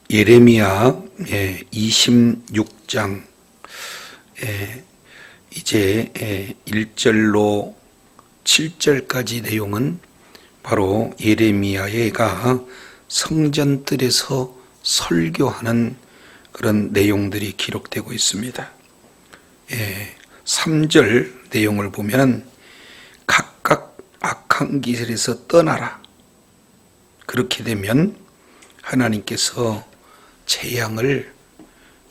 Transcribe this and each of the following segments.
예레미야 26장 이제 1절로 7절까지 내용은 바로 예레미야가 성전뜰에서 설교하는 그런 내용들이 기록되고 있습니다. 3절 내용을 보면 각각 악한 길에서 떠나라. 그렇게 되면 하나님께서 재앙을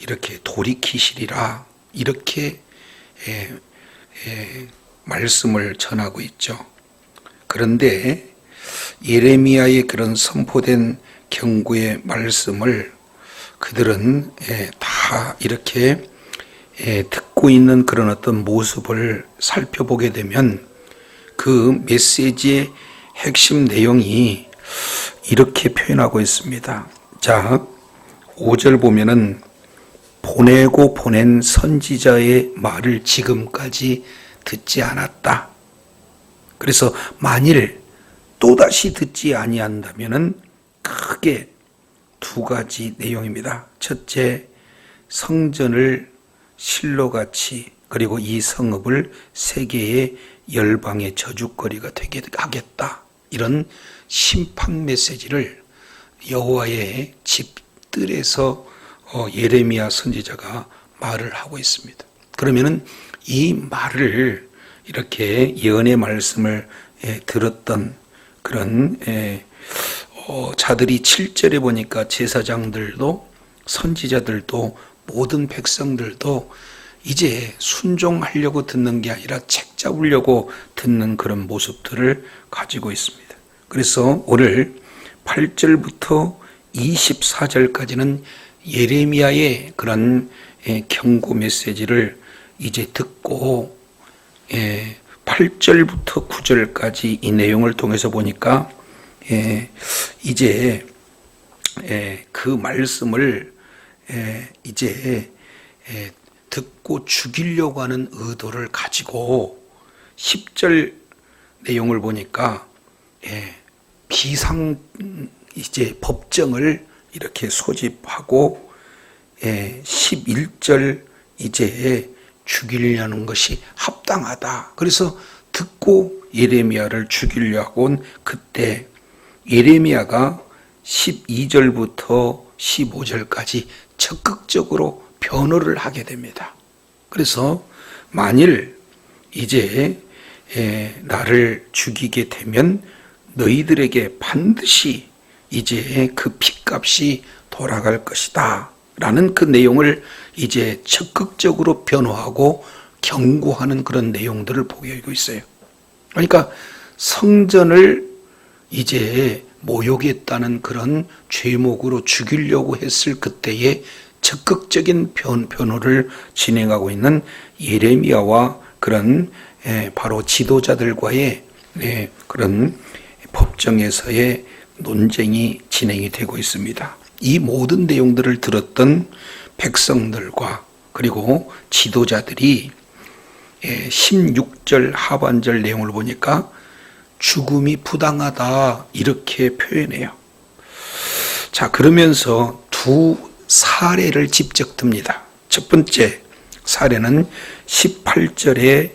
이렇게 돌이키시리라, 이렇게 말씀을 전하고 있죠. 그런데 예레미야의 그런 선포된 경고의 말씀을 그들은 다 이렇게 듣고 있는 그런 어떤 모습을 살펴보게 되면 그 메시지의 핵심 내용이 이렇게 표현하고 있습니다. 자, 5절 보면은 보내고 보낸 선지자의 말을 지금까지 듣지 않았다. 그래서 만일 또다시 듣지 아니한다면은 크게 두 가지 내용입니다. 첫째, 성전을 실로같이, 그리고 이 성읍을 세계의 열방의 저주거리가 되게 하겠다. 이런 심판 메시지를 여호와의 집뜰에서 예레미야 선지자가 말을 하고 있습니다. 그러면은 이 말을 이렇게 예언의 말씀을 들었던 그런 자들이 7절에 보니까 제사장들도 선지자들도 모든 백성들도 이제 순종하려고 듣는 게 아니라 책 잡으려고 듣는 그런 모습들을 가지고 있습니다. 그래서 오늘 8절부터 24절까지는 예레미야의 그런 경고 메시지를 이제 듣고 8절부터 9절까지 이 내용을 통해서 보니까 이제 그 말씀을 이제 듣고 죽이려고 하는 의도를 가지고 10절 내용을 보니까 비상 이제 법정을 이렇게 소집하고 11절 이제 죽이려는 것이 합당하다. 그래서 듣고 예레미야를 죽이려고 온 그때 예레미야가 12절부터 15절까지 적극적으로 변호를 하게 됩니다. 그래서 만일 이제 나를 죽이게 되면 너희들에게 반드시 이제 그 핏값이 돌아갈 것이다 라는 그 내용을 이제 적극적으로 변호하고 경고하는 그런 내용들을 보이고 있어요. 그러니까 성전을 이제 모욕했다는 그런 죄목으로 죽이려고 했을 그때에 적극적인 변호를 진행하고 있는 예레미야와 그런 바로 지도자들과의 그런 법정에서의 논쟁이 진행이 되고 있습니다. 이 모든 내용들을 들었던 백성들과 그리고 지도자들이 16절 하반절 내용을 보니까 죽음이 부당하다 이렇게 표현해요. 자, 그러면서 두 사례를 직접 듭니다. 첫 번째 사례는 18절에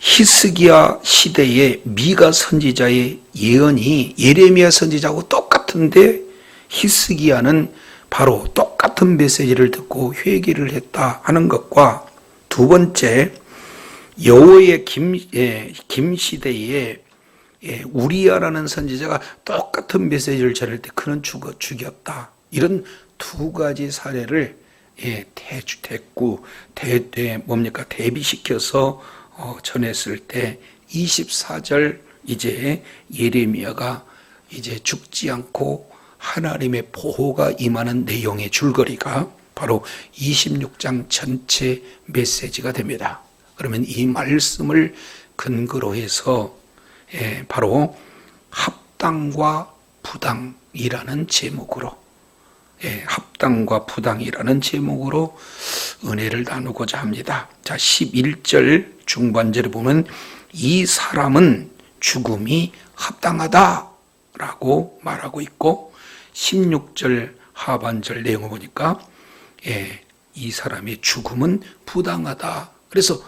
히스기야 시대의 미가 선지자의 예언이 예레미야 선지자하고 똑같은데 히스기야는 바로 똑같은 메시지를 듣고 회개를 했다 하는 것과, 두 번째 여호의 김시대의 우리야라는 선지자가 똑같은 메시지를 전할 때 그는 죽였다. 이런 두 가지 사례를 대비시켜서 전했을 때 24절 이제 예레미야가 이제 죽지 않고 하나님의 보호가 임하는 내용의 줄거리가 바로 26장 전체 메시지가 됩니다. 그러면 이 말씀을 근거로 해서 바로 합당과 부당이라는 제목으로 합당과 부당이라는 제목으로 은혜를 나누고자 합니다. 자, 11절 중반절에 보면 이 사람은 죽음이 합당하다라고 말하고 있고 16절 하반절 내용을 보니까 이 사람의 죽음은 부당하다. 그래서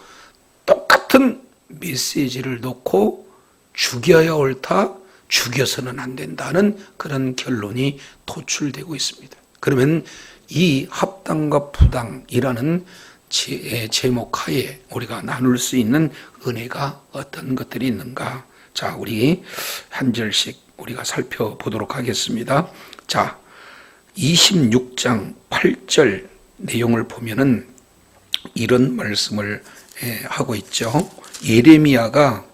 똑같은 메시지를 놓고 죽여야 옳다, 죽여서는 안 된다는 그런 결론이 도출되고 있습니다. 그러면 이 합당과 부당이라는 제목 하에 우리가 나눌 수 있는 은혜가 어떤 것들이 있는가? 자, 우리 한 절씩 우리가 살펴보도록 하겠습니다. 자, 26장 8절 내용을 보면은 이런 말씀을 하고 있죠. 예레미야가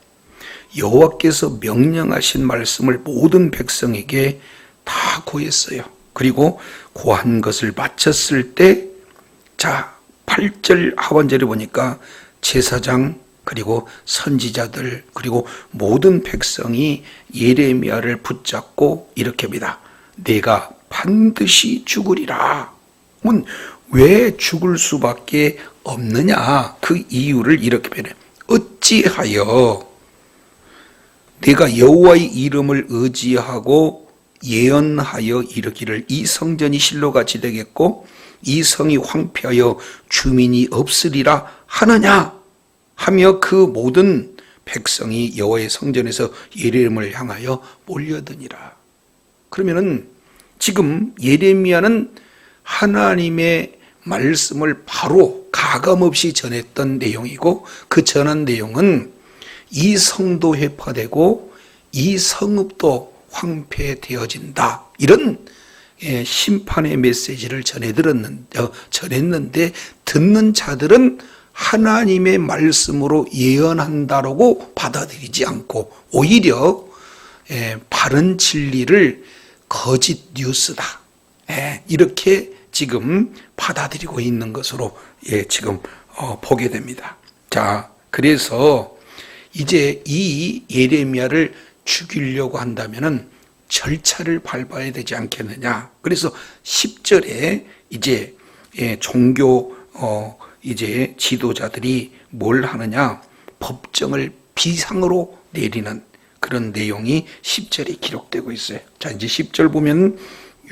여호와께서 명령하신 말씀을 모든 백성에게 다 고했어요. 그리고 고한 것을 마쳤을 때, 자, 8절 하반절에 보니까 제사장 그리고 선지자들 그리고 모든 백성이 예레미야를 붙잡고 이렇게 합니다. 내가 반드시 죽으리라. 왜 죽을 수밖에 없느냐? 그 이유를 이렇게 표현해요. 어찌하여 내가 여호와의 이름을 의지하고 예언하여 이르기를 이 성전이 실로같이 되겠고 이 성이 황폐하여 주민이 없으리라 하느냐 하며 그 모든 백성이 여호와의 성전에서 예레미야를 향하여 몰려드니라. 그러면은 지금 예레미야는 하나님의 말씀을 바로 가감없이 전했던 내용이고, 그 전한 내용은 이 성도 회파되고 이 성읍도 황폐되어진다, 이런 심판의 메시지를 전했는데 듣는 자들은 하나님의 말씀으로 예언한다라고 받아들이지 않고 오히려 바른 진리를 거짓 뉴스다, 이렇게 지금 받아들이고 있는 것으로 지금 보게 됩니다. 자, 그래서 이제 이 예레미야를 죽이려고 한다면은 절차를 밟아야 되지 않겠느냐. 그래서 10절에 이제 종교 이제 지도자들이 뭘 하느냐, 법정을 비상으로 내리는 그런 내용이 10절에 기록되고 있어요. 자, 이제 10절 보면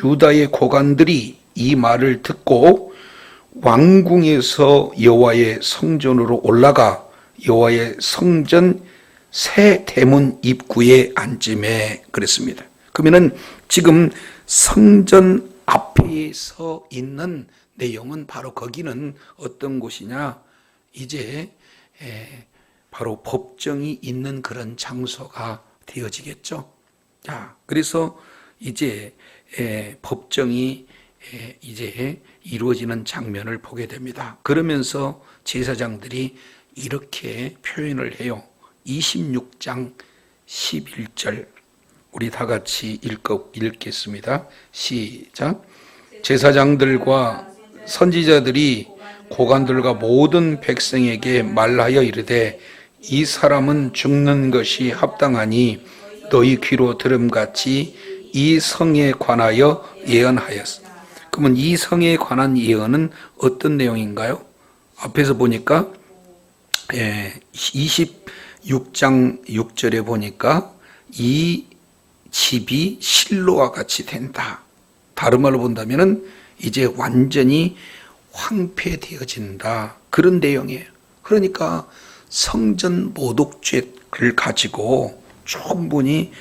유다의 고관들이 이 말을 듣고 왕궁에서 여호와의 성전으로 올라가 여호와의 성전 새 대문 입구에 앉음에 그랬습니다. 그러면은 지금 성전 앞에 서 있는 내용은 바로 거기는 어떤 곳이냐, 이제 바로 법정이 있는 그런 장소가 되어지겠죠. 자, 그래서 이제 법정이 이제 이루어지는 장면을 보게 됩니다. 그러면서 제사장들이 이렇게 표현을 해요. 26장 11절 우리 다 같이 읽겠습니다. 시작. 제사장들과 선지자들이 고관들과 모든 백성에게 말하여 이르되 이 사람은 죽는 것이 합당하니 너희 귀로 들음같이 이 성에 관하여 예언하였어. 그러면 이 성에 관한 예언은 어떤 내용인가요? 앞에서 보니까 26장 6절에 보니까 이 집이 실로와 같이 된다. 다른 말로 본다면은 이제 완전히 황폐되어진다, 그런 내용이에요. 그러니까 성전 모독죄를 가지고 충분히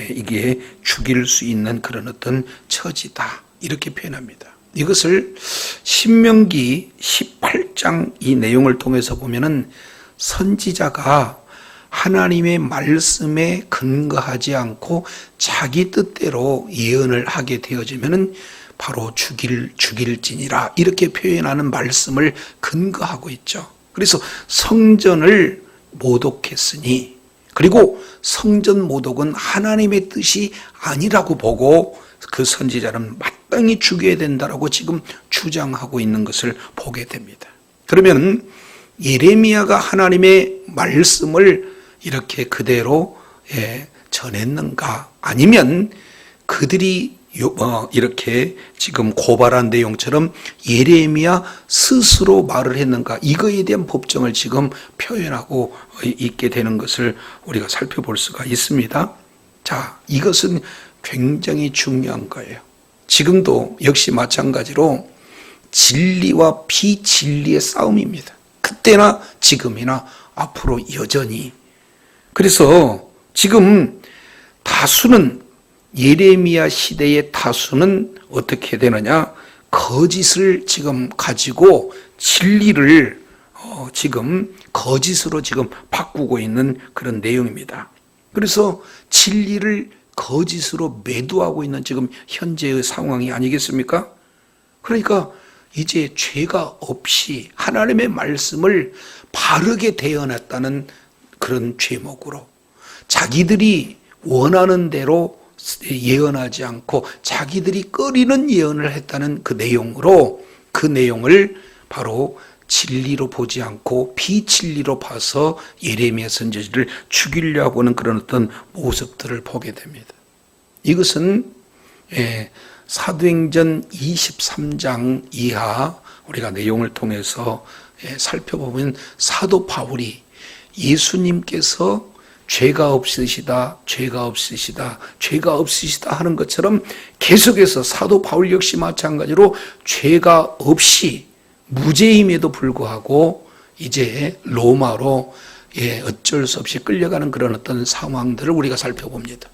이게 죽일 수 있는 그런 어떤 처지다, 이렇게 표현합니다. 이것을 신명기 18장 이 내용을 통해서 보면은 선지자가 하나님의 말씀에 근거하지 않고 자기 뜻대로 예언을 하게 되어지면은 바로 죽일지니라, 이렇게 표현하는 말씀을 근거하고 있죠. 그래서 성전을 모독했으니, 그리고 성전 모독은 하나님의 뜻이 아니라고 보고 그 선지자는 마땅히 죽여야 된다라고 지금 주장하고 있는 것을 보게 됩니다. 그러면 예레미야가 하나님의 말씀을 이렇게 그대로 전했는가, 아니면 그들이 이렇게 지금 고발한 내용처럼 예레미야 스스로 말을 했는가, 이거에 대한 법정을 지금 표현하고 있게 되는 것을 우리가 살펴볼 수가 있습니다. 자, 이것은 굉장히 중요한 거예요. 지금도 역시 마찬가지로 진리와 비진리의 싸움입니다. 그때나 지금이나 앞으로 여전히. 그래서 지금 다수는, 예레미야 시대의 다수는 어떻게 되느냐? 거짓을 지금 가지고 진리를 지금 거짓으로 지금 바꾸고 있는 그런 내용입니다. 그래서 진리를 거짓으로 매도하고 있는 지금 현재의 상황이 아니겠습니까? 그러니까 이제 죄가 없이 하나님의 말씀을 바르게 대언했다는 그런 죄목으로 자기들이 원하는 대로 예언하지 않고 자기들이 꺼리는 예언을 했다는 그 내용으로, 그 내용을 바로 진리로 보지 않고 비진리로 봐서 예레미야 선지자를 죽이려고 하는 그런 어떤 모습들을 보게 됩니다. 이것은 사도행전 23장 이하 우리가 내용을 통해서 살펴보면 사도 바울이 예수님께서 죄가 없으시다, 죄가 없으시다, 죄가 없으시다 하는 것처럼 계속해서 사도 바울 역시 마찬가지로 죄가 없이 무죄임에도 불구하고 이제 로마로 어쩔 수 없이 끌려가는 그런 어떤 상황들을 우리가 살펴봅니다.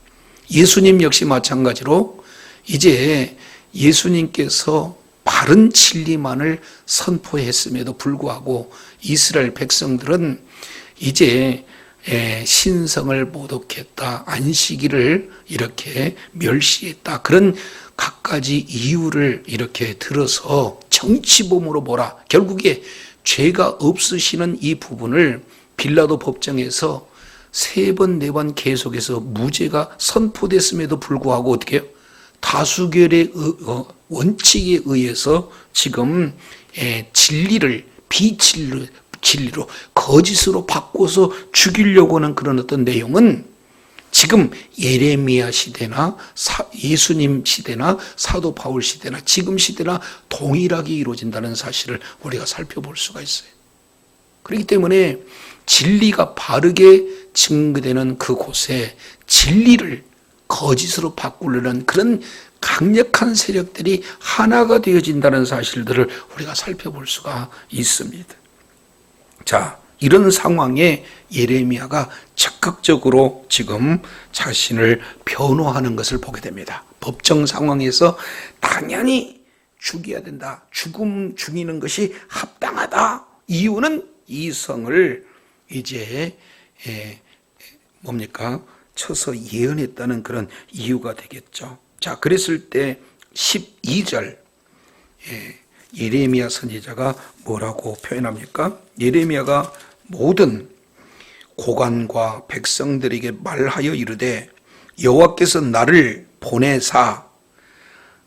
예수님 역시 마찬가지로 이제 예수님께서 바른 진리만을 선포했음에도 불구하고 이스라엘 백성들은 이제 신성을 모독했다, 안식일을 이렇게 멸시했다, 그런 갖가지 이유를 이렇게 들어서 정치범으로 보라. 결국에 죄가 없으시는 이 부분을 빌라도 법정에서 3번, 4번 계속해서 무죄가 선포됐음에도 불구하고 어떻게 해요? 다수결의 원칙에 의해서 지금 진리를 비진리로 거짓으로 바꿔서 죽이려고 하는 그런 어떤 내용은 지금 예레미야 시대나 예수님 시대나 사도 바울 시대나 지금 시대나 동일하게 이루어진다는 사실을 우리가 살펴볼 수가 있어요. 그렇기 때문에 진리가 바르게 증거되는 그곳에 진리를 거짓으로 바꾸려는 그런 강력한 세력들이 하나가 되어진다는 사실들을 우리가 살펴볼 수가 있습니다. 자, 이런 상황에 예레미야가 적극적으로 지금 자신을 변호하는 것을 보게 됩니다. 법정 상황에서 당연히 죽여야 된다, 죽이는 것이 합당하다. 이유는 이 성을 이제 쳐서 예언했다는 그런 이유가 되겠죠. 자, 그랬을 때 12절 예레미야 선지자가 뭐라고 표현합니까? 예레미야가 모든 고관과 백성들에게 말하여 이르되 여호와께서 나를 보내사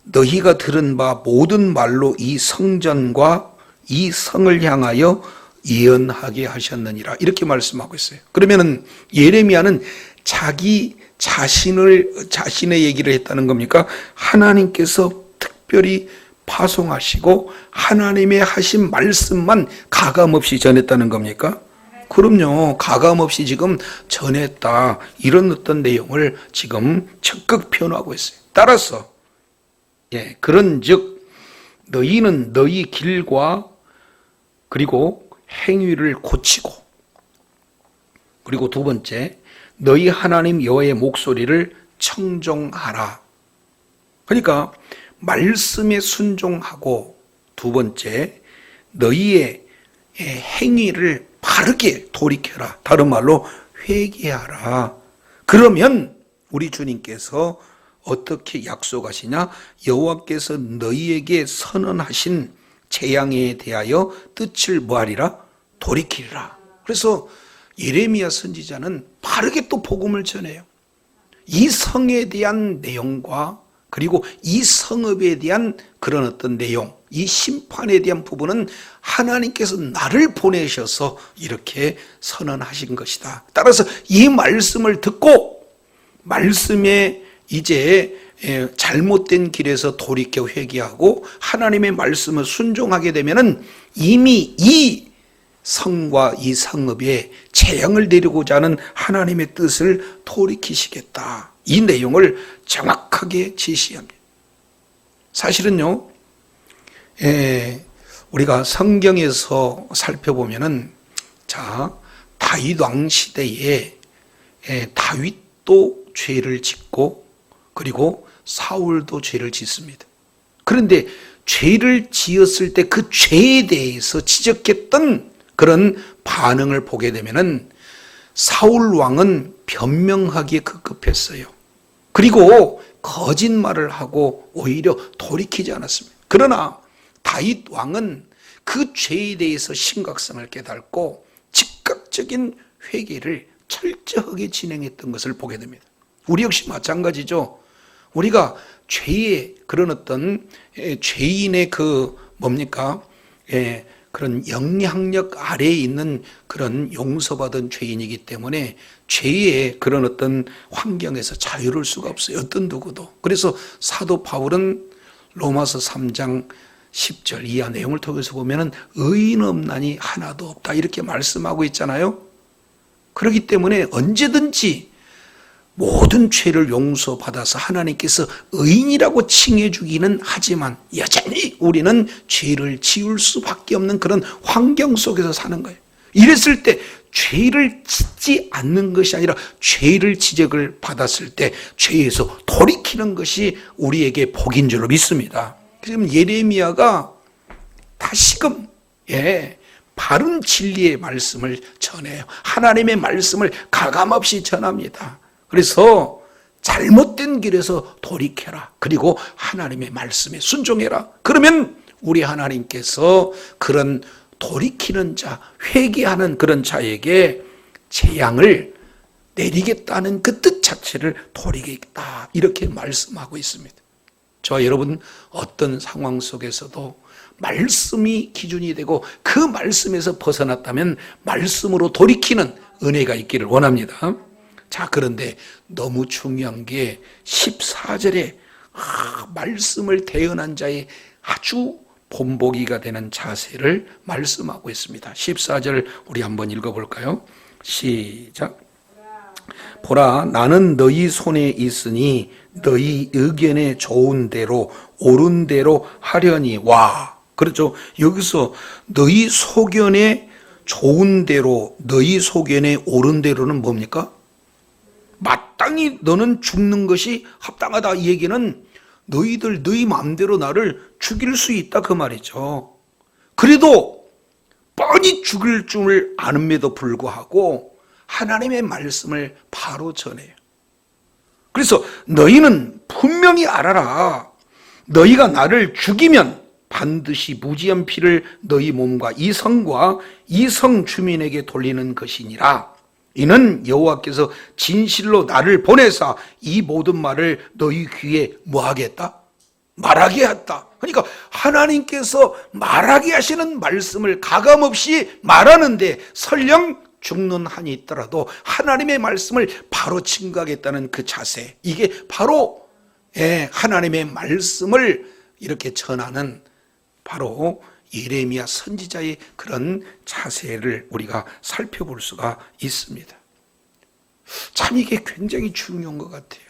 너희가 들은 바 모든 말로 이 성전과 이 성을 향하여 예언하게 하셨느니라, 이렇게 말씀하고 있어요. 그러면은 예레미야는 자신의 얘기를 했다는 겁니까? 하나님께서 특별히 파송하시고 하나님의 하신 말씀만 가감없이 전했다는 겁니까? 그럼요. 가감없이 지금 전했다, 이런 어떤 내용을 지금 적극 표현하고 있어요. 따라서 그런즉 너희는 너희 길과 그리고 행위를 고치고, 그리고 두 번째, 너희 하나님 여호와의 목소리를 청종하라. 그러니까 말씀에 순종하고, 두 번째, 너희의 행위를 바르게 돌이켜라. 다른 말로 회개하라. 그러면 우리 주님께서 어떻게 약속하시냐? 여호와께서 너희에게 선언하신 재앙에 대하여 뜻을 뭐하리라? 돌이키리라. 그래서 예레미야 선지자는 바르게 또 복음을 전해요. 이 성에 대한 내용과 그리고 이 성읍에 대한 그런 어떤 내용, 이 심판에 대한 부분은 하나님께서 나를 보내셔서 이렇게 선언하신 것이다. 따라서 이 말씀을 듣고 말씀에 이제 잘못된 길에서 돌이켜 회개하고 하나님의 말씀을 순종하게 되면은 이미 이 성과 이 성읍에 재앙을 내리고자 하는 하나님의 뜻을 돌이키시겠다. 이 내용을 정확하게 제시합니다. 사실은요, 우리가 성경에서 살펴보면은, 자, 다윗 왕 시대에 다윗도 죄를 짓고, 그리고 사울도 죄를 짓습니다. 그런데 죄를 지었을 때 그 죄에 대해서 지적했던 그런 반응을 보게 되면은 사울 왕은 변명하기에 급급했어요. 그리고 거짓말을 하고 오히려 돌이키지 않았습니다. 그러나 다윗 왕은 그 죄에 대해서 심각성을 깨닫고 즉각적인 회개를 철저하게 진행했던 것을 보게 됩니다. 우리 역시 마찬가지죠. 우리가 죄의 그런 어떤 죄인의 그런 영향력 아래에 있는 그런 용서받은 죄인이기 때문에 죄의 그런 어떤 환경에서 자유로울 수가 없어요. 어떤 누구도. 그래서 사도 바울은 로마서 3장 10절 이하 내용을 통해서 보면은 의인 없나니 하나도 없다 이렇게 말씀하고 있잖아요. 그렇기 때문에 언제든지 모든 죄를 용서받아서 하나님께서 의인이라고 칭해 주기는 하지만 여전히 우리는 죄를 지을 수밖에 없는 그런 환경 속에서 사는 거예요. 이랬을 때 죄를 짓지 않는 것이 아니라 죄를 지적을 받았을 때 죄에서 돌이키는 것이 우리에게 복인 줄로 믿습니다. 그럼 예레미야가 다시금 바른 진리의 말씀을 전해요. 하나님의 말씀을 가감없이 전합니다. 그래서 잘못된 길에서 돌이켜라. 그리고 하나님의 말씀에 순종해라. 그러면 우리 하나님께서 그런 돌이키는 자, 회개하는 그런 자에게 재앙을 내리겠다는 그 뜻 자체를 돌이키겠다. 이렇게 말씀하고 있습니다. 저와 여러분 어떤 상황 속에서도 말씀이 기준이 되고 그 말씀에서 벗어났다면 말씀으로 돌이키는 은혜가 있기를 원합니다. 자, 그런데 너무 중요한 게 14절에 말씀을 대언한 자의 아주 본보기가 되는 자세를 말씀하고 있습니다. 14절 우리 한번 읽어볼까요? 시작. 보라, 나는 너희 손에 있으니 너희 의견에 좋은 대로 옳은 대로 하려니. 와, 그렇죠. 여기서 너희 소견에 좋은 대로, 너희 소견에 옳은 대로는 뭡니까? 마땅히 너는 죽는 것이 합당하다. 이 얘기는 너희 마음대로 나를 죽일 수 있다 그 말이죠. 그래도 뻔히 죽일 줄 아는데도 불구하고 하나님의 말씀을 바로 전해요. 그래서 너희는 분명히 알아라. 너희가 나를 죽이면 반드시 무지한 피를 너희 몸과 이 성과 이 성 주민에게 돌리는 것이니라. 이는 여호와께서 진실로 나를 보내사 이 모든 말을 너희 귀에 뭐하겠다? 말하게 했다. 그러니까 하나님께서 말하게 하시는 말씀을 가감없이 말하는데 설령 죽는 한이 있더라도 하나님의 말씀을 바로 증거하겠다는 그 자세, 이게 바로 하나님의 말씀을 이렇게 전하는 바로 예레미야 선지자의 그런 자세를 우리가 살펴볼 수가 있습니다. 참 이게 굉장히 중요한 것 같아요.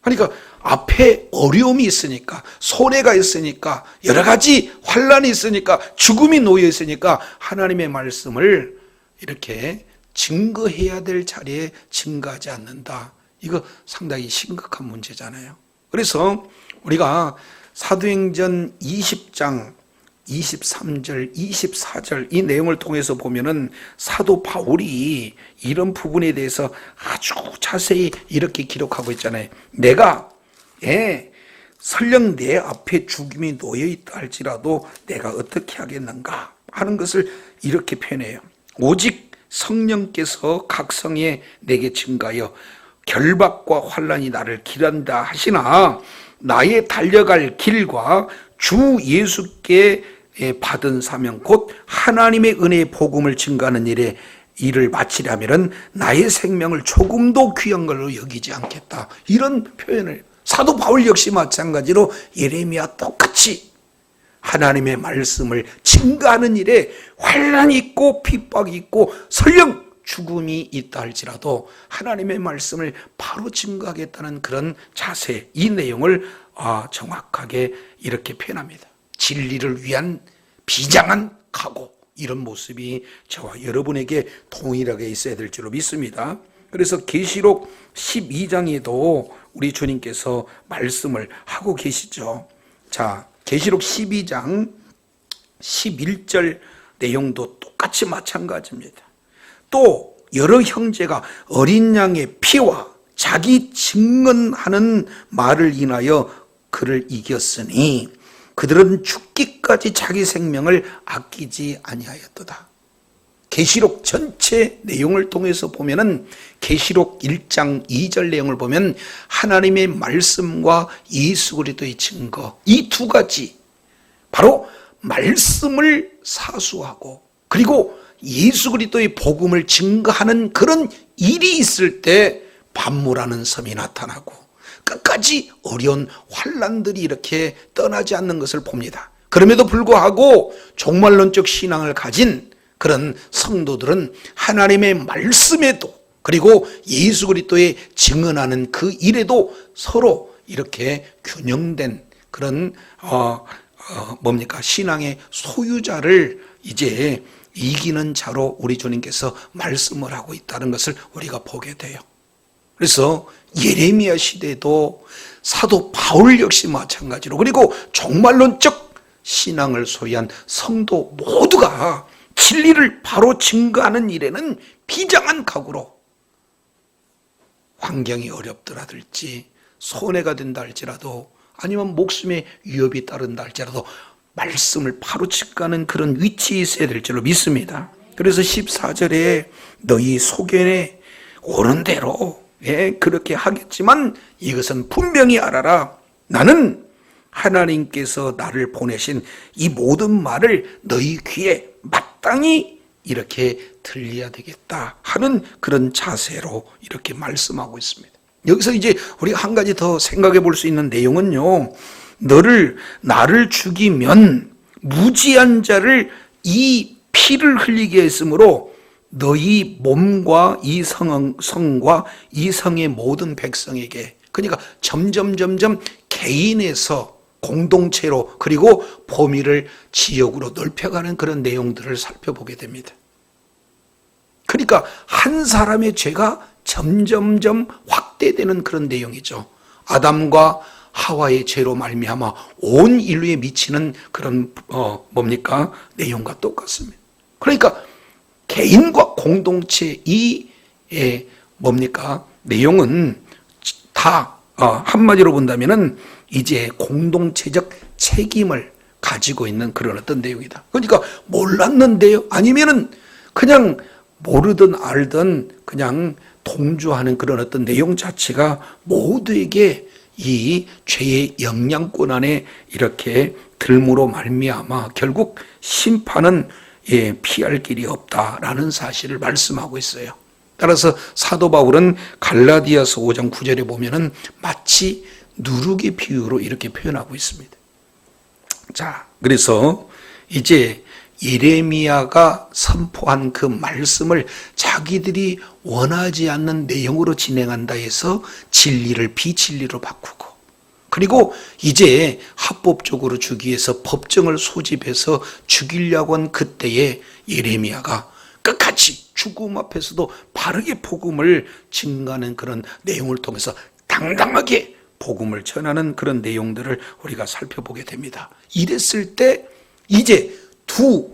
그러니까 앞에 어려움이 있으니까, 손해가 있으니까, 여러 가지 환란이 있으니까, 죽음이 놓여 있으니까 하나님의 말씀을 이렇게 증거해야 될 자리에 증거하지 않는다. 이거 상당히 심각한 문제잖아요. 그래서 우리가 사도행전 20장 23절, 24절 이 내용을 통해서 보면은 사도 바울이 이런 부분에 대해서 아주 자세히 이렇게 기록하고 있잖아요. 내가 설령 내 앞에 죽음이 놓여 있다 할지라도 내가 어떻게 하겠는가 하는 것을 이렇게 표현해요. 오직 성령께서 각 성에 내게 증가하여 결박과 환란이 나를 기란다 하시나 나의 달려갈 길과 주 예수께 받은 사명 곧 하나님의 은혜의 복음을 증거하는 일을 마치려면 나의 생명을 조금도 귀한 걸로 여기지 않겠다. 이런 표현을 사도 바울 역시 마찬가지로 예레미야 똑같이 하나님의 말씀을 증거하는 일에 환난이 있고 핍박이 있고 설령 죽음이 있다 할지라도 하나님의 말씀을 바로 증거하겠다는 그런 자세, 이 내용을 정확하게 이렇게 표현합니다. 진리를 위한 비장한 각오, 이런 모습이 저와 여러분에게 동일하게 있어야 될 줄로 믿습니다. 그래서 계시록 12장에도 우리 주님께서 말씀을 하고 계시죠. 자, 계시록 12장 11절 내용도 똑같이 마찬가지입니다. 또 여러 형제가 어린 양의 피와 자기 증언하는 말을 인하여 그를 이겼으니 그들은 죽기까지 자기 생명을 아끼지 아니하였도다. 계시록 전체 내용을 통해서 보면은 계시록 1장 2절 내용을 보면 하나님의 말씀과 예수 그리스도의 증거, 이 두 가지, 바로 말씀을 사수하고 그리고 예수 그리스도의 복음을 증거하는 그런 일이 있을 때 반모라는 섬이 나타나고 끝까지 어려운 환난들이 이렇게 떠나지 않는 것을 봅니다. 그럼에도 불구하고 종말론적 신앙을 가진 그런 성도들은 하나님의 말씀에도 그리고 예수 그리스도의 증언하는 그 일에도 서로 이렇게 균형된 그런 신앙의 소유자를 이제 이기는 자로 우리 주님께서 말씀을 하고 있다는 것을 우리가 보게 돼요. 그래서 예레미야 시대도 사도 바울 역시 마찬가지로, 그리고 종말론적 신앙을 소유한 성도 모두가 진리를 바로 증거하는 일에는 비장한 각오로, 환경이 어렵더라든지 손해가 된다 할지라도 아니면 목숨의 위협이 따른다 할지라도 말씀을 바로 증거하는 그런 위치에 있어야 될 줄로 믿습니다. 그래서 14절에 너희 소견에 옳은 대로 그렇게 하겠지만 이것은 분명히 알아라. 나는 하나님께서 나를 보내신 이 모든 말을 너희 귀에 마땅히 이렇게 들려야 되겠다 하는 그런 자세로 이렇게 말씀하고 있습니다. 여기서 이제 우리가 한 가지 더 생각해 볼 수 있는 내용은요, 나를 죽이면 무지한 자를 이 피를 흘리게 했으므로 너희 몸과 이 성과 이 성의 모든 백성에게, 그러니까 점점 개인에서 공동체로 그리고 범위를 지역으로 넓혀가는 그런 내용들을 살펴보게 됩니다. 그러니까 한 사람의 죄가 점점 확대되는 그런 내용이죠. 아담과 하와의 죄로 말미암아 온 인류에 미치는 그런 내용과 똑같습니다. 그러니까 개인과 공동체 내용은 다 한마디로 본다면은 이제 공동체적 책임을 가지고 있는 그런 어떤 내용이다. 그러니까 몰랐는데요, 아니면은 그냥 모르든 알든 그냥 동조하는 그런 어떤 내용 자체가 모두에게 이 죄의 영향권 안에 이렇게 들므로 말미암아 결국 심판은 피할 길이 없다라는 사실을 말씀하고 있어요. 따라서 사도 바울은 갈라디아서 5장 9절에 보면은 마치 누룩의 비유로 이렇게 표현하고 있습니다. 자, 그래서 이제 예레미야가 선포한 그 말씀을 자기들이 원하지 않는 내용으로 진행한다 해서 진리를 비진리로 바꾸고, 그리고 이제 합법적으로 주기 위해서 법정을 소집해서 죽이려고 한 그때에 예레미야가 끝까지 죽음 앞에서도 바르게 복음을 증가하는 그런 내용을 통해서 당당하게 복음을 전하는 그런 내용들을 우리가 살펴보게 됩니다. 이랬을 때 이제 두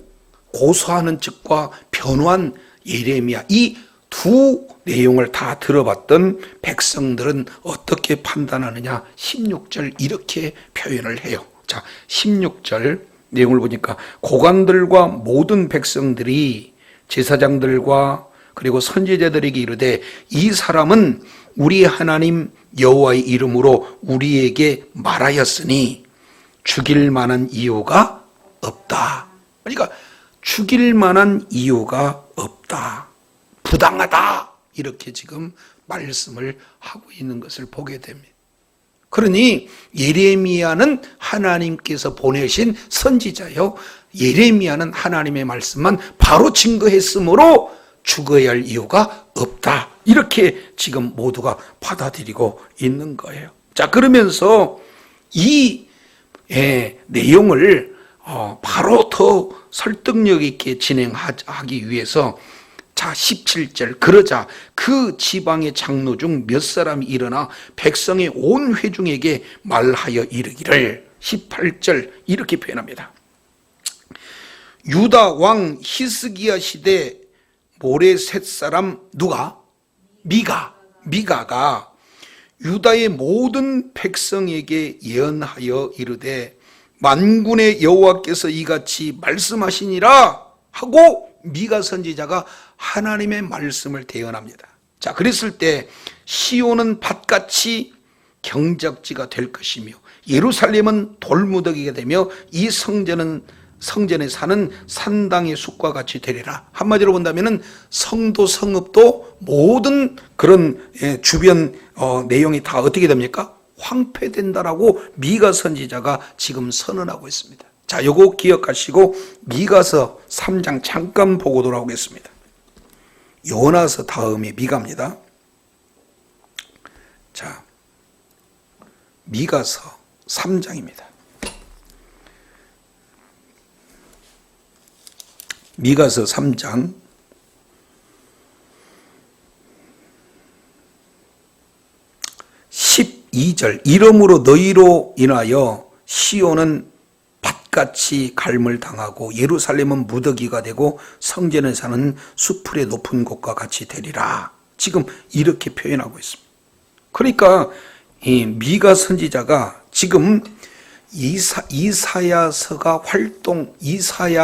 고소하는 측과 변호한 예레미야, 이 두 내용을 다 들어봤던 백성들은 어떻게 판단하느냐, 16절 이렇게 표현을 해요. 자, 16절 내용을 보니까 고관들과 모든 백성들이 제사장들과 그리고 선지자들에게 이르되 이 사람은 우리 하나님 여호와의 이름으로 우리에게 말하였으니 죽일 만한 이유가 없다. 그러니까 죽일 만한 이유가 없다, 부당하다, 이렇게 지금 말씀을 하고 있는 것을 보게 됩니다. 그러니 예레미야는 하나님께서 보내신 선지자요, 예레미야는 하나님의 말씀만 바로 증거했으므로 죽어야 할 이유가 없다, 이렇게 지금 모두가 받아들이고 있는 거예요. 자, 그러면서 이 내용을 바로 더 설득력 있게 진행하기 위해서 자 17절 그러자 그 지방의 장로 중 몇 사람이 일어나 백성의 온 회중에게 말하여 이르기를 18절 이렇게 표현합니다. 유다 왕 히스기야 시대 모레셋 사람 누가? 미가가 유다의 모든 백성에게 예언하여 이르되 만군의 여호와께서 이같이 말씀하시니라 하고 미가 선지자가 하나님의 말씀을 대언합니다. 자, 그랬을 때 시온은 밭같이 경작지가 될 것이며 예루살렘은 돌무더기가 되며 이 성전에 사는 산당의 숲과 같이 되리라. 한마디로 본다면은 성도 성읍도 모든 그런 주변 내용이 다 어떻게 됩니까? 황폐된다라고 미가 선지자가 지금 선언하고 있습니다. 자, 요거 기억하시고 미가서 3장 잠깐 보고 돌아오겠습니다. 요나서 다음이 미가입니다. 자, 미가서 3장입니다. 미가서 3장 12절 이러므로 너희로 인하여 시온은 밭같이 갈물 당하고 예루살렘은 무더기가 되고 성전에 사는 수풀의 높은 곳과 같이 되리라. 지금 이렇게 표현하고 있습니다. 그러니까 이 미가 선지자가 지금 이사야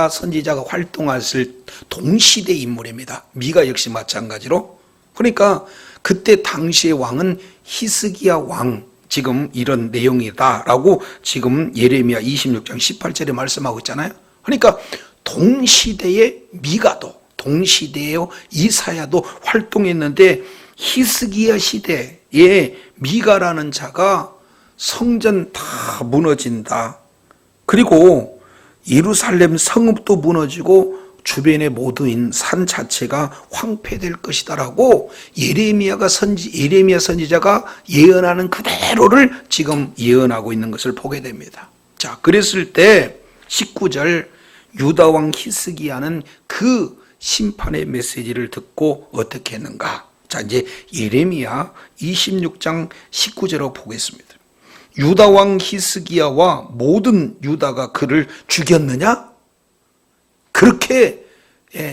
선지자가 활동했을 동시대 인물입니다. 미가 역시 마찬가지로. 그러니까 그때 당시의 왕은 히스기야 왕, 지금 이런 내용이다라고 지금 예레미야 26장 18절에 말씀하고 있잖아요. 그러니까 동시대의 미가도 동시대의 이사야도 활동했는데 히스기야 시대에 미가라는 자가 성전 다 무너진다. 그리고 예루살렘 성읍도 무너지고 주변의 모든 산 자체가 황폐될 것이다라고 예레미야 선지자가 예언하는 그대로를 지금 예언하고 있는 것을 보게 됩니다. 자, 그랬을 때 19절 유다 왕 히스기야는 그 심판의 메시지를 듣고 어떻게 했는가? 자, 이제 예레미야 26장 19절로 보겠습니다. 유다 왕 히스기야와 모든 유다가 그를 죽였느냐? 그렇게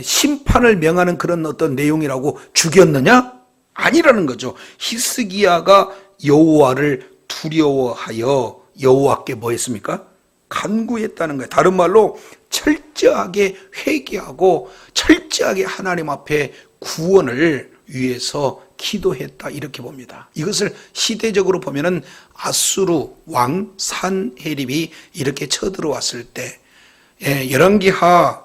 심판을 명하는 그런 어떤 내용이라고 죽였느냐? 아니라는 거죠. 히스기야가 여호와를 두려워하여 여호와께 뭐 했습니까? 간구했다는 거예요. 다른 말로 철저하게 회개하고 철저하게 하나님 앞에 구원을 위해서 기도했다 이렇게 봅니다. 이것을 시대적으로 보면은 아수르 왕 산헤립이 이렇게 쳐들어왔을 때 열왕기하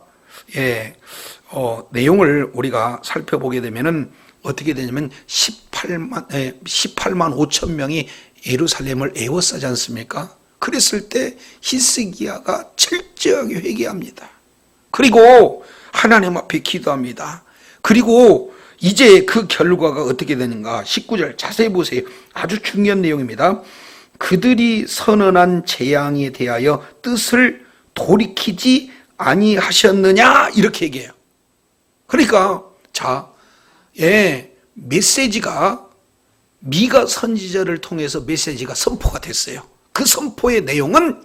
내용을 우리가 살펴보게 되면은 어떻게 되냐면 18만 5천 명이 예루살렘을 에워싸지 않습니까? 그랬을 때 히스기야가 철저하게 회개합니다. 그리고 하나님 앞에 기도합니다. 그리고 이제 그 결과가 어떻게 되는가? 19절 자세히 보세요. 아주 중요한 내용입니다. 그들이 선언한 재앙에 대하여 뜻을 돌이키지 아니하셨느냐? 이렇게 얘기해요. 그러니까 자, 메시지가 미가 선지자를 통해서 메시지가 선포가 됐어요. 그 선포의 내용은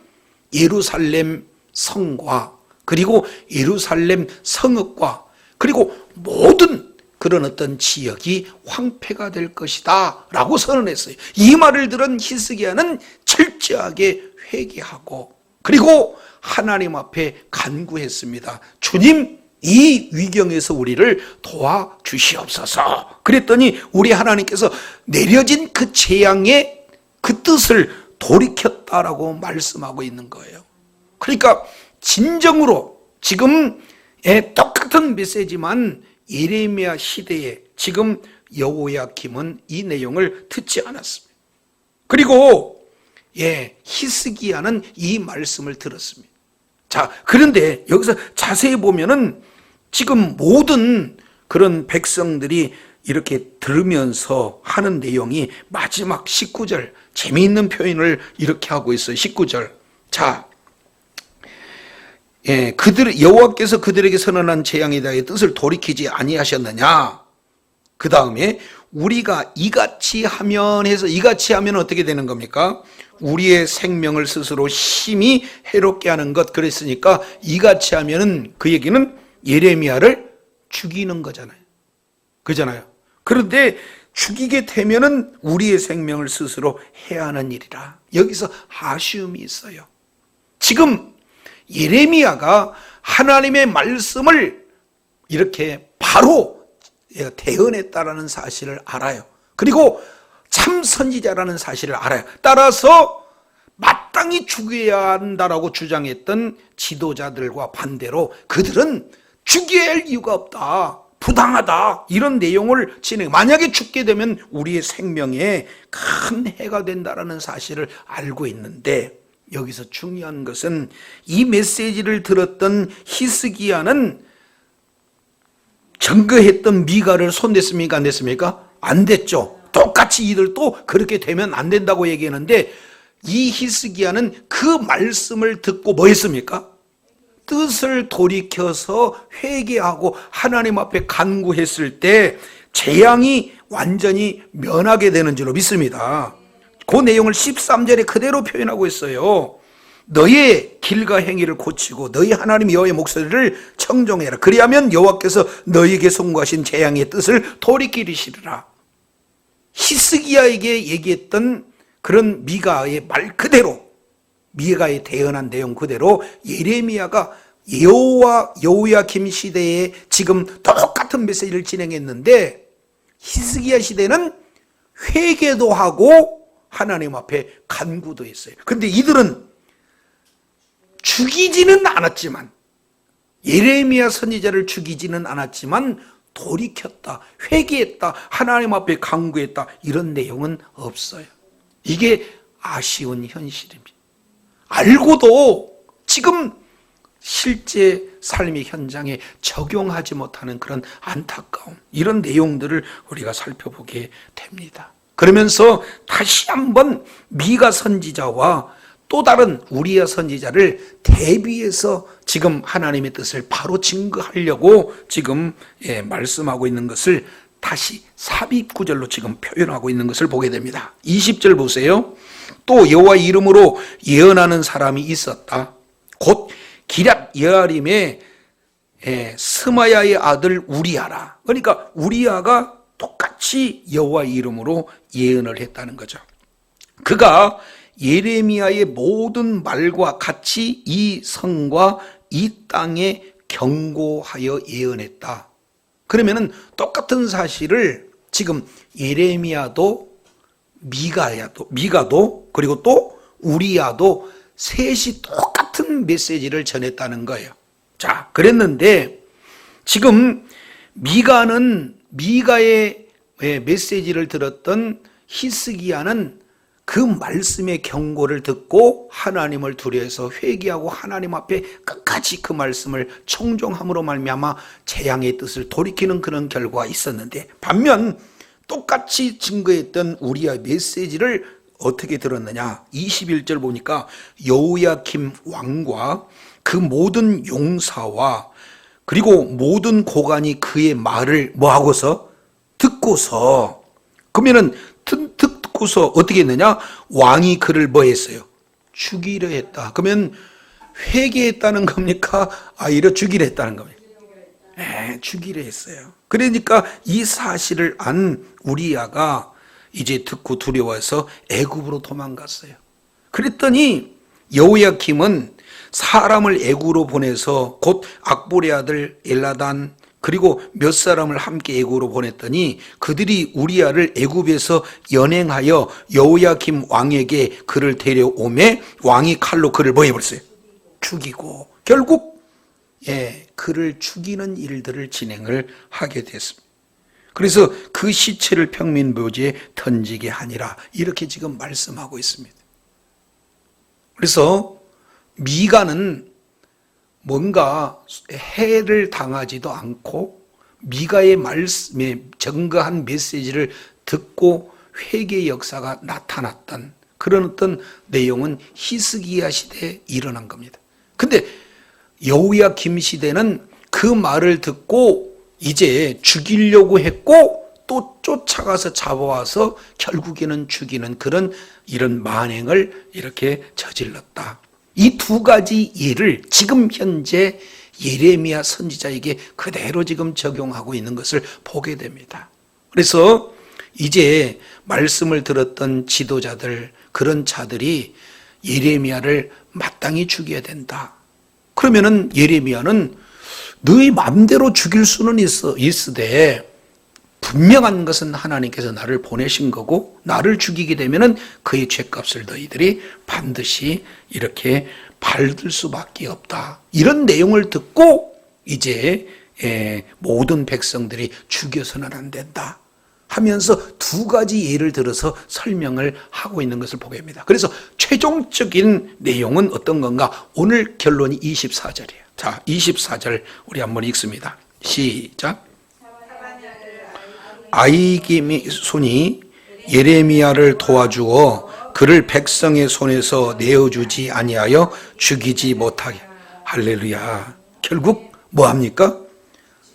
예루살렘 성과 그리고 예루살렘 성읍과 그리고 모든 그런 어떤 지역이 황폐가 될 것이다 라고 선언했어요. 이 말을 들은 히스기야는 철저하게 회개하고 그리고 하나님 앞에 간구했습니다. 주님, 이 위경에서 우리를 도와주시옵소서. 그랬더니 우리 하나님께서 내려진 그 재앙의 그 뜻을 돌이켰다라고 말씀하고 있는 거예요. 그러니까 진정으로 지금 똑같은 메시지만 예레미야 시대에 지금 여호야김은 이 내용을 듣지 않았습니다. 그리고 히스기야는 이 말씀을 들었습니다. 자, 그런데 여기서 자세히 보면은 지금 모든 그런 백성들이 이렇게 들으면서 하는 내용이 마지막 19절 재미있는 표현을 이렇게 하고 있어요. 19절. 자, 여호와께서 그들에게 선언한 재앙에 대하여 뜻을 돌이키지 아니하셨느냐. 그 다음에 우리가 이같이 하면 해서, 이같이 하면 어떻게 되는 겁니까? 우리의 생명을 스스로 심히 해롭게 하는 것. 그랬으니까 이같이 하면은 그 얘기는 예레미야를 죽이는 거잖아요. 그잖아요. 그런데 죽이게 되면은 우리의 생명을 스스로 해야 하는 일이라. 여기서 아쉬움이 있어요. 지금 예레미야가 하나님의 말씀을 이렇게 바로 대언했다라는 사실을 알아요. 그리고 참 선지자라는 사실을 알아요. 따라서 마땅히 죽여야 한다라고 주장했던 지도자들과 반대로 그들은 죽여야 할 이유가 없다, 부당하다, 이런 내용을 만약에 죽게 되면 우리의 생명에 큰 해가 된다라는 사실을 알고 있는데, 여기서 중요한 것은 이 메시지를 들었던 히스기야는 증거했던 미가를 손댔습니까? 안 됐습니까? 안 됐죠. 똑같이 이들도 그렇게 되면 안 된다고 얘기하는데, 이 히스기야는 그 말씀을 듣고 뭐 했습니까? 뜻을 돌이켜서 회개하고 하나님 앞에 간구했을 때 재앙이 완전히 면하게 되는 줄로 믿습니다. 그 내용을 13절에 그대로 표현하고 있어요. 너의 길과 행위를 고치고 너희 하나님 여호와의 목소리를 청종해라. 그리하면 여호와께서 너희에게 선고하신 재앙의 뜻을 돌이키시리라. 히스기야에게 얘기했던 그런 미가의 말 그대로, 미가의 대언한 내용 그대로 예레미야가 여호야김 시대에 지금 똑같은 메시지를 진행했는데, 히스기야 시대는 회개도 하고 하나님 앞에 간구도 했어요. 그런데 이들은 죽이지는 않았지만, 예레미야 선지자를 죽이지는 않았지만 돌이켰다, 회개했다, 하나님 앞에 간구했다, 이런 내용은 없어요. 이게 아쉬운 현실입니다. 알고도 지금 실제 삶의 현장에 적용하지 못하는 그런 안타까움, 이런 내용들을 우리가 살펴보게 됩니다. 그러면서 다시 한번 미가 선지자와 또 다른 우리야 선지자를 대비해서 지금 하나님의 뜻을 바로 증거하려고 지금 말씀하고 있는 것을 다시 삽입구절로 지금 표현하고 있는 것을 보게 됩니다. 20절 보세요. 또 여호와 이름으로 예언하는 사람이 있었다. 곧 기럇 여아림의 스마야의 아들 우리야라. 그러니까 우리야가 똑같이 여호와 이름으로 예언을 했다는 거죠. 그가 예레미야의 모든 말과 같이 이 성과 이 땅에 경고하여 예언했다. 그러면은 똑같은 사실을 지금 예레미야도 미가도 그리고 또 우리야도 셋이 똑같은 메시지를 전했다는 거예요. 자, 그랬는데 지금 미가의 메시지를 들었던 히스기야는 그 말씀의 경고를 듣고 하나님을 두려워해서 회개하고 하나님 앞에 끝까지 그 말씀을 청종함으로 말미암아 재앙의 뜻을 돌이키는 그런 결과가 있었는데, 반면 똑같이 증거했던 우리의 메시지를 어떻게 들었느냐. 21절 보니까 여호야김 왕과 그 모든 용사와 그리고 모든 고관이 그의 말을 뭐하고서? 듣고서. 그러면은 듣고서 어떻게 했느냐? 왕이 그를 뭐 했어요? 죽이려 했다. 그러면 회개했다는 겁니까? 아니라 죽이려 했다는 겁니까? 죽이려 했어요. 그러니까 이 사실을 안 우리야가 이제 듣고 두려워해서 애굽으로 도망갔어요. 그랬더니 여호야김은 사람을 애굽으로 보내서 곧 악보의 아들 엘라단 그리고 몇 사람을 함께 애굽으로 보냈더니 그들이 우리야를 애굽에서 연행하여 여호야김 왕에게 그를 데려오매 왕이 칼로 그를 뭐 해버렸어요? 죽이고 결국 그를 죽이는 일들을 진행을 하게 됐습니다. 그래서 그 시체를 평민묘지에 던지게 하니라, 이렇게 지금 말씀하고 있습니다. 그래서 미가는 뭔가 해를 당하지도 않고 미가의 말씀에 증거한 메시지를 듣고 회개의 역사가 나타났던 그런 어떤 내용은 히스기야 시대에 일어난 겁니다. 근데 여호야김 시대는 그 말을 듣고 이제 죽이려고 했고 또 쫓아가서 잡아와서 결국에는 죽이는 그런 이런 만행을 이렇게 저질렀다. 이 두 가지 예를 지금 현재 예레미야 선지자에게 그대로 지금 적용하고 있는 것을 보게 됩니다. 그래서 이제 말씀을 들었던 지도자들, 그런 자들이 예레미야를 마땅히 죽여야 된다. 그러면은 예레미야는 너희 마음대로 죽일 수는 있으되 분명한 것은 하나님께서 나를 보내신 거고 나를 죽이게 되면은 그의 죄값을 너희들이 반드시 이렇게 받을 수밖에 없다. 이런 내용을 듣고 이제 모든 백성들이 죽여서는 안 된다 하면서 두 가지 예를 들어서 설명을 하고 있는 것을 보게 됩니다. 그래서 최종적인 내용은 어떤 건가? 오늘 결론이 24절이에요. 자, 24절 우리 한번 읽습니다. 시작. 아히김의 손이 예레미야를 도와주어 그를 백성의 손에서 내어주지 아니하여 죽이지 못하게. 할렐루야. 결국 뭐합니까?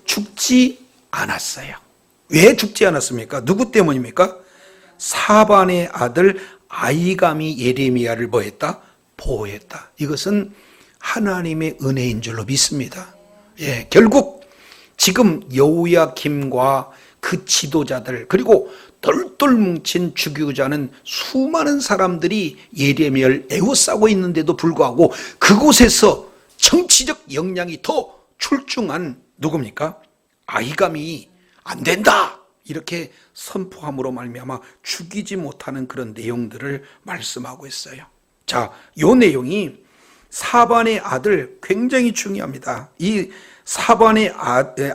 죽지 않았어요. 왜 죽지 않았습니까? 누구 때문입니까? 사반의 아들 아히감이 예레미야를 뭐했다? 보호했다. 이것은 하나님의 은혜인 줄로 믿습니다. 예, 결국 지금 여호야김과 그 지도자들 그리고 똘똘 뭉친 죽이고자 하는 수많은 사람들이 예레미야를 에워싸고 있는데도 불구하고 그곳에서 정치적 역량이 더 출중한 누굽니까? 아히감이 안 된다 이렇게 선포함으로 말미암아 죽이지 못하는 그런 내용들을 말씀하고 있어요. 자, 이 내용이 사반의 아들 굉장히 중요합니다. 이 사반의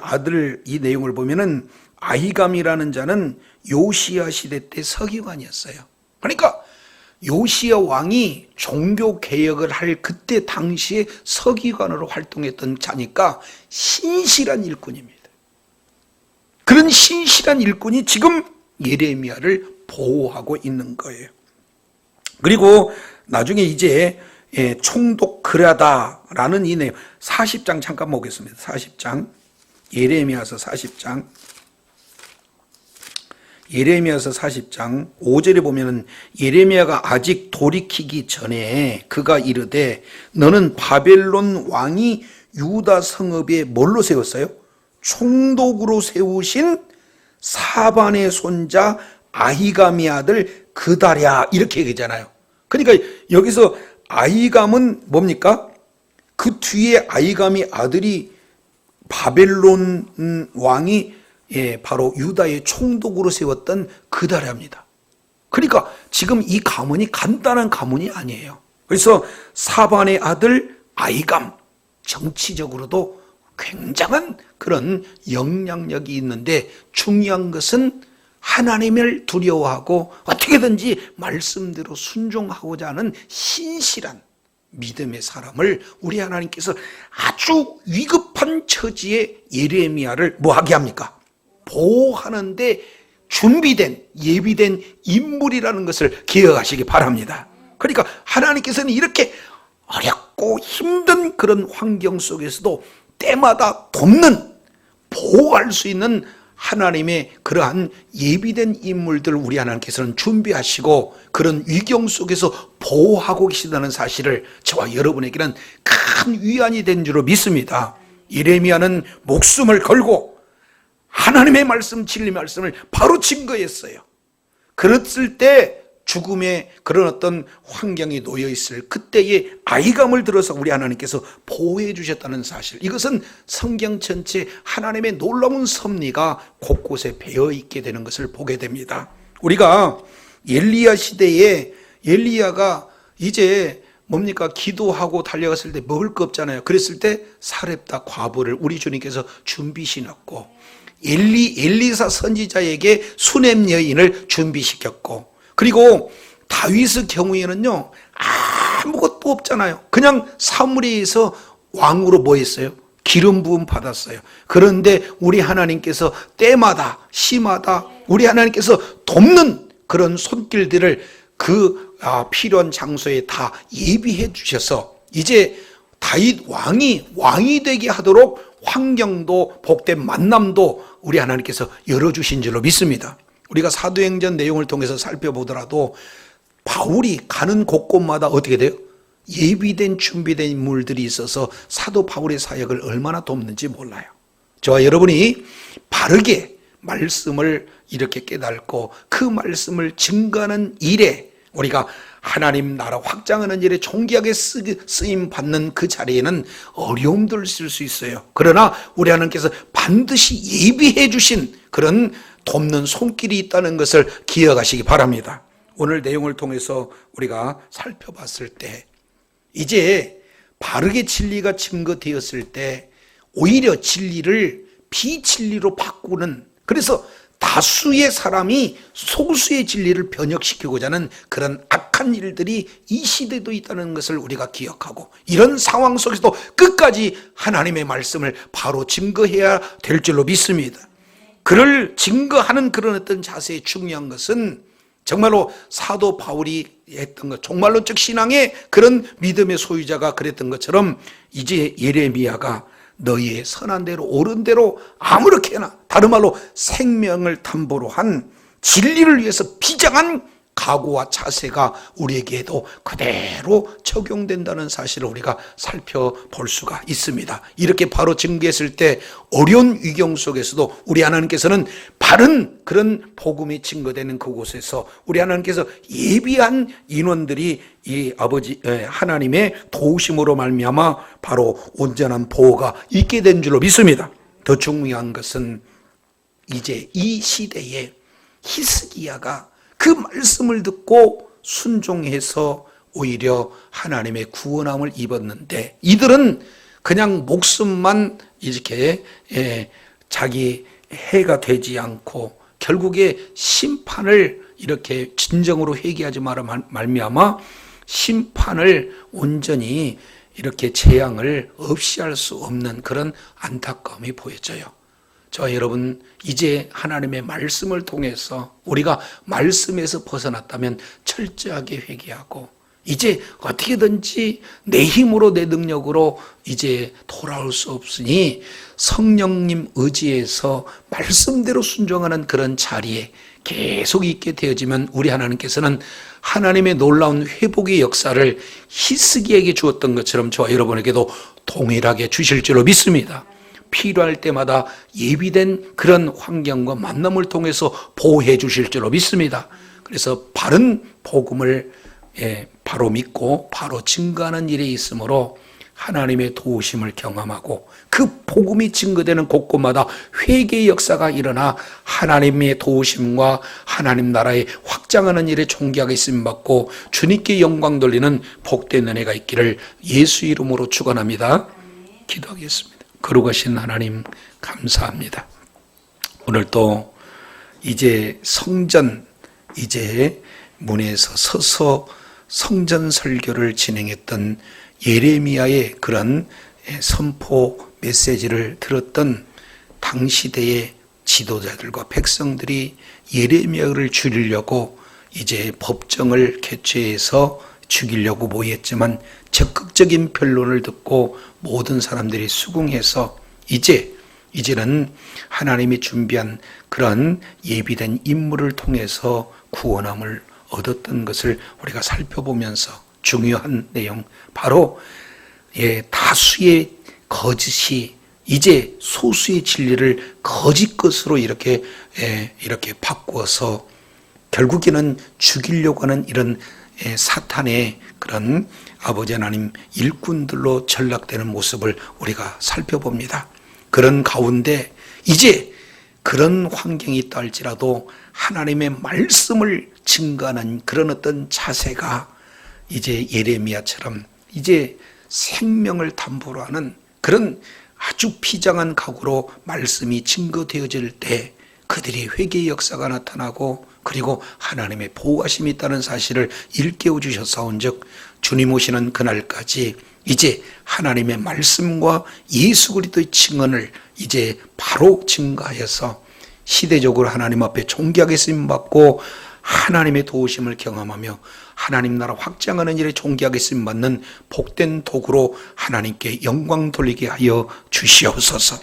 아들 이 내용을 보면은 아히감이라는 자는 요시야 시대 때 서기관이었어요. 그러니까 요시야 왕이 종교 개혁을 할 그때 당시에 서기관으로 활동했던 자니까 신실한 일꾼입니다. 그런 신실한 일꾼이 지금 예레미야를 보호하고 있는 거예요. 그리고 나중에 이제 총독 그라다라는 이 내용 40장 잠깐 보겠습니다. 40장 예레미야서 40장 예레미야서 40장 5절에 보면은 예레미야가 아직 돌이키기 전에 그가 이르되 너는 바벨론 왕이 유다 성읍에 뭘로 세웠어요? 총독으로 세우신 사반의 손자 아히감의 아들 그다랴 이렇게 얘기하잖아요. 그러니까 여기서 아히감은 뭡니까? 그 뒤에 아히감의 아들이 바벨론 왕이 바로 유다의 총독으로 세웠던 그다랴입니다. 그러니까 지금 이 가문이 간단한 가문이 아니에요. 그래서 사반의 아들 아히감 정치적으로도 굉장한 그런 영향력이 있는데 중요한 것은 하나님을 두려워하고 어떻게든지 말씀대로 순종하고자 하는 신실한 믿음의 사람을 우리 하나님께서 아주 위급한 처지에 예레미야를 뭐하게 합니까? 보호하는데 준비된 예비된 인물이라는 것을 기억하시기 바랍니다. 그러니까 하나님께서는 이렇게 어렵고 힘든 그런 환경 속에서도 때마다 돕는 보호할 수 있는 하나님의 그러한 예비된 인물들 우리 하나님께서는 준비하시고 그런 위경 속에서 보호하고 계시다는 사실을 저와 여러분에게는 큰 위안이 된 줄로 믿습니다. 예레미야는 목숨을 걸고 하나님의 말씀, 진리 말씀을 바로 증거했어요. 그랬을 때 죽음의 그런 어떤 환경에 놓여 있을 그때의 아히감을 들어서 우리 하나님께서 보호해 주셨다는 사실, 이것은 성경 전체 하나님의 놀라운 섭리가 곳곳에 배어 있게 되는 것을 보게 됩니다. 우리가 엘리야 시대에 엘리야가 이제 뭡니까? 기도하고 달려갔을 때 먹을 거 없잖아요. 그랬을 때 사렙다 과부를 우리 주님께서 준비시켰고, 엘리사 선지자에게 수넴 여인을 준비시켰고, 그리고 다윗의 경우에는요 아무것도 없잖아요. 그냥 사무리에서 왕으로 뭐 했어요? 기름 부음 받았어요. 그런데 우리 하나님께서 때마다 시마다 우리 하나님께서 돕는 그런 손길들을 그 필요한 장소에 다 예비해 주셔서 이제 다윗 왕이 되게 하도록 환경도 복된 만남도 우리 하나님께서 열어주신 줄로 믿습니다. 우리가 사도행전 내용을 통해서 살펴보더라도 바울이 가는 곳곳마다 어떻게 돼요? 예비된 준비된 인물들이 있어서 사도 바울의 사역을 얼마나 돕는지 몰라요. 저와 여러분이 바르게 말씀을 이렇게 깨닫고 그 말씀을 증거하는 일에 우리가 하나님 나라 확장하는 일에 존귀하게 쓰임 받는 그 자리에는 어려움도 있을 수 있어요. 그러나 우리 하나님께서 반드시 예비해 주신 그런 돕는 손길이 있다는 것을 기억하시기 바랍니다. 오늘 내용을 통해서 우리가 살펴봤을 때 이제 바르게 진리가 증거되었을 때 오히려 진리를 비진리로 바꾸는, 그래서 다수의 사람이 소수의 진리를 변혁시키고자 하는 그런 악한 일들이 이 시대도 있다는 것을 우리가 기억하고, 이런 상황 속에서도 끝까지 하나님의 말씀을 바로 증거해야 될 줄로 믿습니다. 그를 증거하는 그런 어떤 자세에 중요한 것은 정말로 사도 바울이 했던 것, 종말론적 신앙의 그런 믿음의 소유자가 그랬던 것처럼 이제 예레미야가 너희의 선한 대로 옳은 대로 아무렇게나, 다른 말로 생명을 담보로 한 진리를 위해서 비장한 각오와 자세가 우리에게도 그대로 적용된다는 사실을 우리가 살펴볼 수가 있습니다. 이렇게 바로 증거했을 때 어려운 위경 속에서도 우리 하나님께서는 바른 그런 복음이 증거되는 그곳에서 우리 하나님께서 예비한 인원들이 이 아버지 하나님의 도우심으로 말미암아 바로 온전한 보호가 있게 된 줄로 믿습니다. 더 중요한 것은 이제 이 시대에 히스기야가 그 말씀을 듣고 순종해서 오히려 하나님의 구원함을 입었는데, 이들은 그냥 목숨만 이렇게 자기 해가 되지 않고 결국에 심판을 이렇게 진정으로 회개하지 말미암아 심판을 온전히 이렇게 재앙을 없이 할 수 없는 그런 안타까움이 보여져요. 저와 여러분, 이제 하나님의 말씀을 통해서 우리가 말씀에서 벗어났다면 철저하게 회개하고 이제 어떻게든지 내 힘으로 내 능력으로 이제 돌아올 수 없으니 성령님 의지에서 말씀대로 순종하는 그런 자리에 계속 있게 되어지면 우리 하나님께서는 하나님의 놀라운 회복의 역사를 히스기야에게 주었던 것처럼 저와 여러분에게도 동일하게 주실 줄로 믿습니다. 필요할 때마다 예비된 그런 환경과 만남을 통해서 보호해 주실 줄로 믿습니다. 그래서 바른 복음을 바로 믿고 바로 증거하는 일에 있으므로 하나님의 도우심을 경험하고 그 복음이 증거되는 곳곳마다 회개의 역사가 일어나 하나님의 도우심과 하나님 나라의 확장하는 일에 존귀하게 쓰임받고 주님께 영광 돌리는 복된 은혜가 있기를 예수 이름으로 축원합니다. 기도하겠습니다. 거룩하신 하나님 감사합니다. 오늘 또 이제 성전 이제 문에서 서서 성전 설교를 진행했던 예레미야의 그런 선포 메시지를 들었던 당시대의 지도자들과 백성들이 예레미야를 죽이려고 이제 법정을 개최해서 죽이려고 모였지만 적극적인 변론을 듣고 모든 사람들이 수긍해서 이제는 하나님이 준비한 그런 예비된 인물을 통해서 구원함을 얻었던 것을 우리가 살펴보면서 중요한 내용, 바로 다수의 거짓이 이제 소수의 진리를 거짓 것으로 이렇게 바꾸어서 결국에는 죽이려고 하는 이런 사탄의 그런 아버지 하나님 일꾼들로 전락되는 모습을 우리가 살펴봅니다. 그런 가운데 이제 그런 환경이 있다 할지라도 하나님의 말씀을 증거하는 그런 어떤 자세가 이제 예레미야처럼 이제 생명을 담보로 하는 그런 아주 비장한 각오로 말씀이 증거되어질 때 그들이 회개의 역사가 나타나고 그리고 하나님의 보호하심이 있다는 사실을 일깨워 주셨사온즉 주님 오시는 그날까지 이제 하나님의 말씀과 예수 그리스도의 증언을 이제 바로 증거하여서 시대적으로 하나님 앞에 존귀하게 쓰임받고 하나님의 도우심을 경험하며 하나님 나라 확장하는 일에 존귀하게 쓰임받는 복된 도구로 하나님께 영광 돌리게 하여 주시옵소서.